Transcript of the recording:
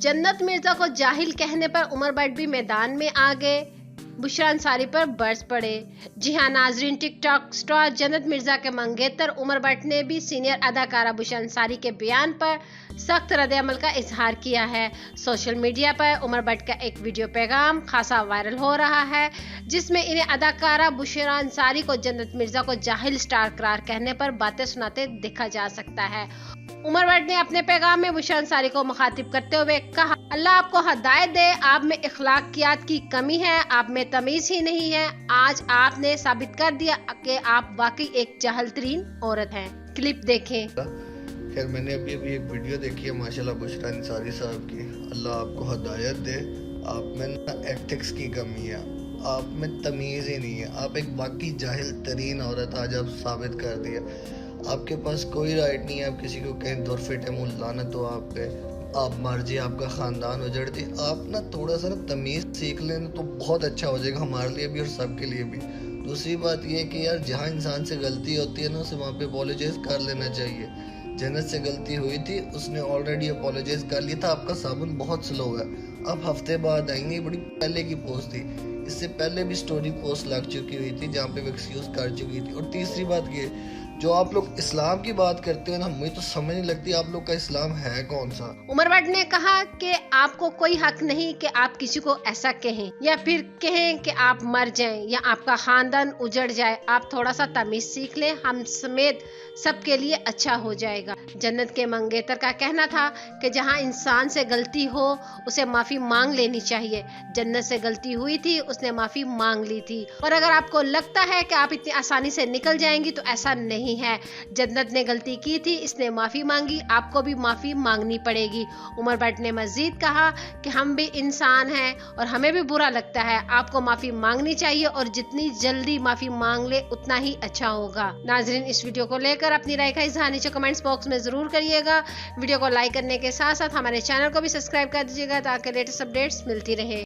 जन्नत मिर्जा को जाहिल कहने पर उमर भट्ट भी मैदान में आ गए, बुशरा अंसारी पर बरस पड़े। जी हां नाजरीन, टिकटॉक स्टार जन्नत मिर्जा के मंगेतर उमर भट्ट ने भी सीनियर अदाकारा बुशरा अंसारी के बयान पर सख्त रद्द-ए-अमल का इजहार किया है। सोशल मीडिया पर उमर भट्ट का एक वीडियो पैगाम खासा वायरल हो रहा है, जिसमें इन्हें अदाकारा बुशरा अंसारी को जन्नत मिर्जा को जाहिल स्टार करार कहने पर बातें सुनाते देखा जा सकता है। उमर भट्ट ने अपने पैगाम में बुशरा अंसारी को मुखातिब करते हुए कहा, अल्लाह आपको हदायत दे, आप में इखलाकियात की कमी है, आप में तमीज ही नहीं है। आज आपने साबित कर दिया कि आप वाकई एक जाहिल तरीन औरत हैं। क्लिप देखें। खैर मैंने अभी एक वीडियो देखी है माशाल्लाह बुशरा अंसारी साहब की। अल्लाह आपको हदायत दे, आप में ना एथिक्स की कमी है, आप में तमीज़ ही नहीं है, आप एक बाकी जाहिल तरीन औरत आज आप साबित कर दिया। आपके पास कोई राइट नहीं है आप किसी को कहें दुरफिटे मुँह लानत हो आप पे, आप मर जाए, आपका ख़ानदान उजड़ दे। आप ना थोड़ा सा ना तमीज़ सीख लें तो बहुत अच्छा हो जाएगा हमारे लिए भी और सबके लिए भी। दूसरी बात ये है कि यार जहाँ इंसान से गलती होती है ना उसे वहाँ पे अपोलोजाइज़ कर लेना चाहिए। जन्नत से गलती हुई थी, उसने ऑलरेडी अपोलोजाइज़ कर लिया था। आपका साबुन बहुत स्लो है, आप हफ्ते बाद आएंगे, बड़ी पहले की पोस्ट थी, इससे पहले भी स्टोरी पोस्ट लग चुकी हुई थी जहाँ पे वो एक्सक्यूज़ कर चुकी थी। और तीसरी बात ये, जो आप लोग इस्लाम की बात करते हो ना, मुझे तो समझ नहीं लगती आप लोग का इस्लाम है कौन सा। उमर भट्ट ने कहा कि आपको कोई हक नहीं कि आप किसी को ऐसा कहें या फिर कहें कि आप मर जाएं या आपका खानदान उजड़ जाए। आप थोड़ा सा तमीज सीख लें, हम समेत सबके लिए अच्छा हो जाएगा। जन्नत के मंगेतर का कहना था कि जहां इंसान से गलती हो उसे माफी मांग लेनी चाहिए। जन्नत से गलती हुई थी, उसने माफी मांग ली थी। और अगर आपको लगता है कि आप इतनी आसानी से निकल जाएंगी तो ऐसा नहीं है। जन्नत ने गलती की थी, इसने माफी मांगी, आपको भी माफी मांगनी पड़ेगी। उमर भट्ट ने मजीद कहा कि हम भी इंसान हैं और हमें भी बुरा लगता है, आपको माफी मांगनी चाहिए और जितनी जल्दी माफी मांग ले उतना ही अच्छा होगा। नाजरीन, इस वीडियो को लेकर अपनी राय का इजहार नीचे कमेंट्स बॉक्स में जरूर करिएगा। वीडियो को लाइक करने के साथ साथ हमारे चैनल को भी सब्सक्राइब कर दीजिएगा ताकि लेटेस्ट अपडेट्स मिलती रहे।